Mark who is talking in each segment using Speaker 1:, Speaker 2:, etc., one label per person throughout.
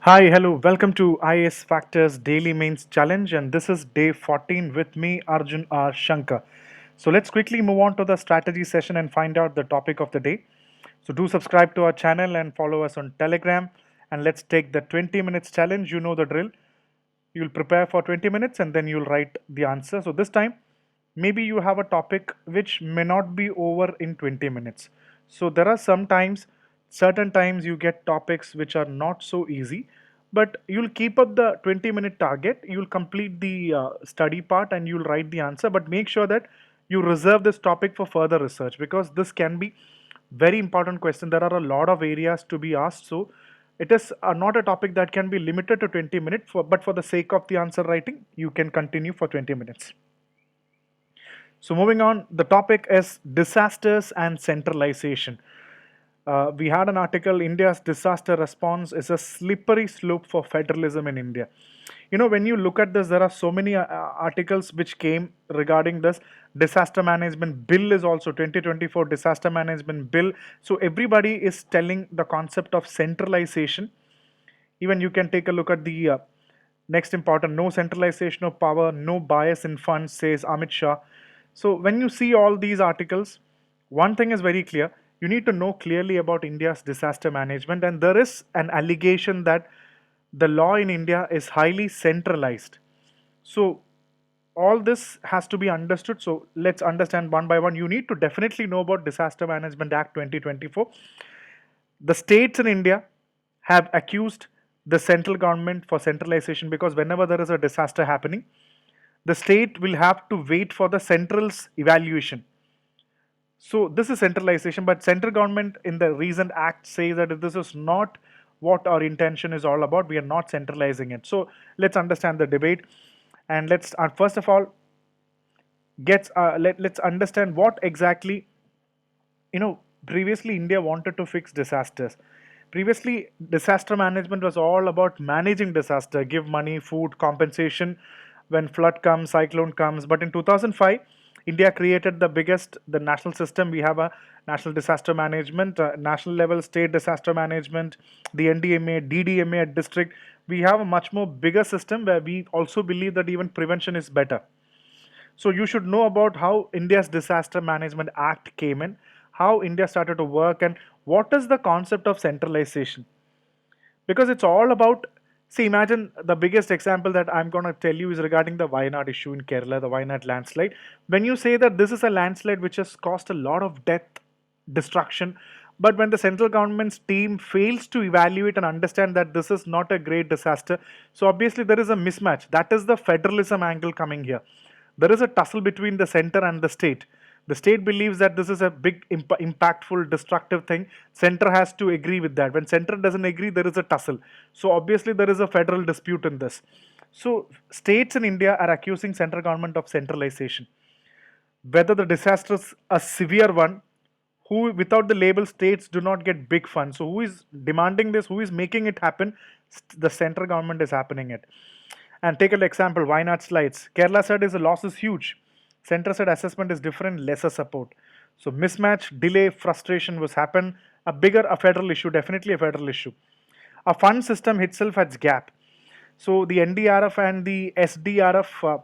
Speaker 1: Hi, hello, welcome to IAS Factors Daily Mains Challenge, and this is day 14 with me, Arjun R. Shankar. So, let's quickly move on to the strategy session and find out the topic of the day. So, do subscribe to our channel and follow us on Telegram, and let's take the 20 minutes challenge. You know the drill. You'll prepare for 20 minutes and then you'll write the answer. So, this time, maybe you have a topic which may not be over in 20 minutes. So there are sometimes, certain times you get topics which are not so easy, but you'll keep up the 20-minute target. You'll complete the study part and you'll write the answer, but make sure that you reserve this topic for further research because this can be very important question. There are a lot of areas to be asked. So it is not a topic that can be limited to 20 minutes, but for the sake of the answer writing, you can continue for 20 minutes. So moving on, the topic is disasters and centralization. We had an article, India's disaster response is a slippery slope for federalism in India. You know, when you look at this, there are so many articles which came regarding this. Disaster management bill is also 2024 disaster management bill. So everybody is telling the concept of centralization. Even you can take a look at the next important, no centralization of power, no bias in funds, says Amit Shah. So when you see all these articles, one thing is very clear. You need to know clearly about India's disaster management, and there is an allegation that the law in India is highly centralized. So all this has to be understood. So let's understand one by one. You need to definitely know about Disaster Management Act 2024. The states in India have accused the central government for centralization because whenever there is a disaster happening, the state will have to wait for the central's evaluation. So this is centralization, but central government in the recent act says that this is not what our intention is all about. We are not centralizing it. So let's understand the debate, and let's first of all let's understand what exactly, you know, previously India wanted to fix disasters. Previously disaster management was all about managing disaster, give money, food, compensation when flood comes, cyclone comes. But in 2005 India created the national system. We have a national disaster management, national level, state disaster management, the NDMA, DDMA at district. We have a much more bigger system where we also believe that even prevention is better. So you should know about how India's Disaster Management Act came in, how India started to work, and what is the concept of centralization. Because it's all about, see, imagine the biggest example that I'm going to tell you is regarding the Wayanad issue in Kerala, the Wayanad landslide. When you say that this is a landslide which has caused a lot of death, destruction, but when the central government's team fails to evaluate and understand that this is not a great disaster, so obviously there is a mismatch. That is the federalism angle coming here. There is a tussle between the center and the state. The state believes that this is a big, impactful, destructive thing. Center has to agree with that. When center doesn't agree, there is a tussle. So obviously there is a federal dispute in this. So states in India are accusing central government of centralization. Whether the disaster is a severe one, who without the label states do not get big funds. So who is demanding this? Who is making it happen? The central government is happening it. And take an example, why not slides? Kerala said is the loss is huge. Center said assessment is different, lesser support. So mismatch, delay, frustration was happen. A federal issue, definitely a federal issue. A fund system itself has gap. So the NDRF and the SDRF,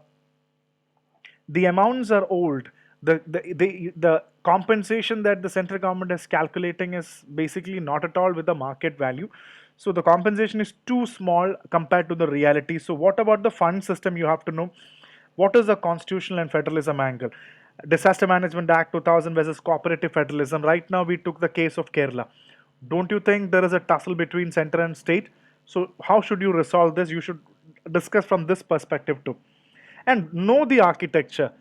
Speaker 1: the amounts are old. The compensation that the central government is calculating is basically not at all with the market value. So the compensation is too small compared to the reality. So what about the fund system? You have to know what is the constitutional and federalism angle. Disaster Management Act 2000 versus cooperative federalism. Right now we took the case of Kerala. Don't you think there is a tussle between center and state? So how should you resolve this? You should discuss from this perspective too, and know the architecture.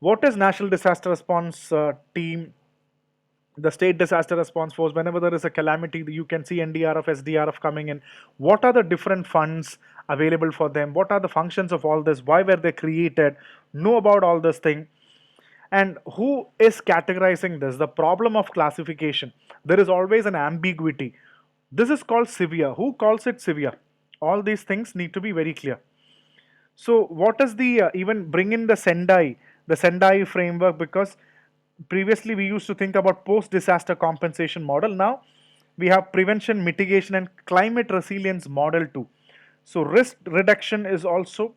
Speaker 1: What is National Disaster Response Team, the State Disaster Response Force? Whenever there is a calamity, you can see NDRF, SDRF coming in. What are the different funds available for them? What are the functions of all this? Why were they created? Know about all this thing. And who is categorizing this? The problem of classification. There is always an ambiguity. This is called severe. Who calls it severe? All these things need to be very clear. So, what is the even bring in the Sendai framework? Because previously we used to think about post-disaster compensation model. Now, We have prevention, mitigation, and climate resilience model too. So risk reduction is also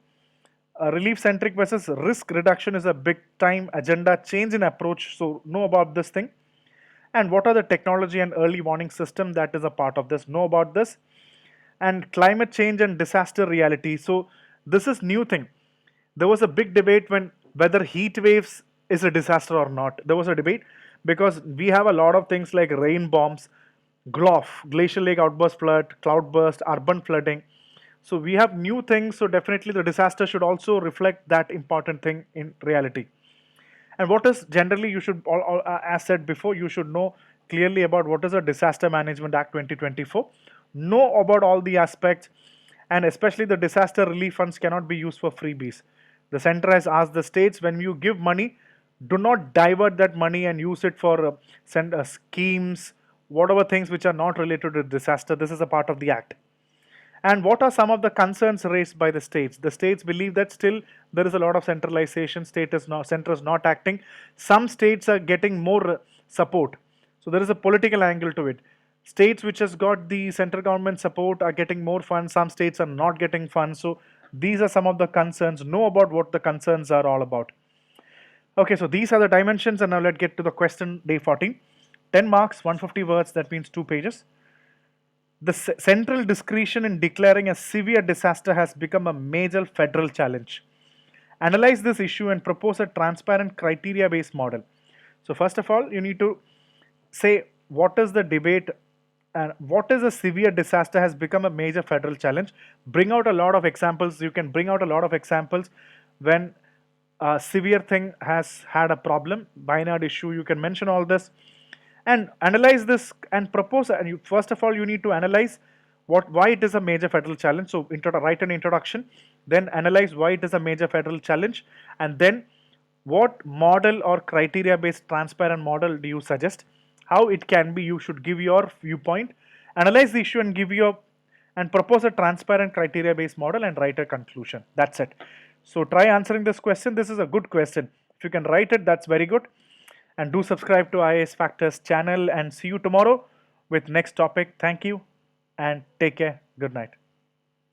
Speaker 1: relief centric versus risk reduction is a big time agenda change in approach. So know about this thing. And what are the technology and early warning system that is a part of this? Know about this. And climate change and disaster reality. So this is new thing. There was a big debate when whether heat waves is a disaster or not. There was a debate because we have a lot of things like rain bombs, GLOF, glacial lake outburst flood, cloudburst, urban flooding. So we have new things. So definitely the disaster should also reflect that important thing in reality. And what is generally you should, as said before, you should know clearly about what is a Disaster Management Act 2024. Know about all the aspects, and especially the disaster relief funds cannot be used for freebies. The center has asked the states when you give money, do not divert that money and use it for schemes, whatever things which are not related to disaster. This is a part of the act. And what are some of the concerns raised by the states? The states believe that still there is a lot of centralization. Center is not acting. Some states are getting more support. So there is a political angle to it. States which has got the central government support are getting more funds. Some states are not getting funds. So these are some of the concerns. Know about what the concerns are all about. Okay, so these are the dimensions, and now let's get to the question day 14. 10 marks, 150 words, that means 2 pages. The central discretion in declaring a severe disaster has become a major federal challenge. Analyze this issue and propose a transparent criteria based model. So, first of all, you need to say what is the debate and what is a severe disaster has become a major federal challenge. Bring out a lot of examples. You can bring out a lot of examples when a severe thing has had a problem, binary issue. You can mention all this and analyze this and propose. And you, first of all, you need to analyze why it is a major federal challenge. So, write an introduction, then analyze why it is a major federal challenge, and then what model or criteria based transparent model do you suggest? How it can be? You should give your viewpoint, analyze the issue, and give your and propose a transparent criteria based model and write a conclusion. That's it. So try answering this question. This is a good question. If you can write it, that's very good. And do subscribe to IAS Factors channel, and see you tomorrow with next topic. Thank you and take care. Good night.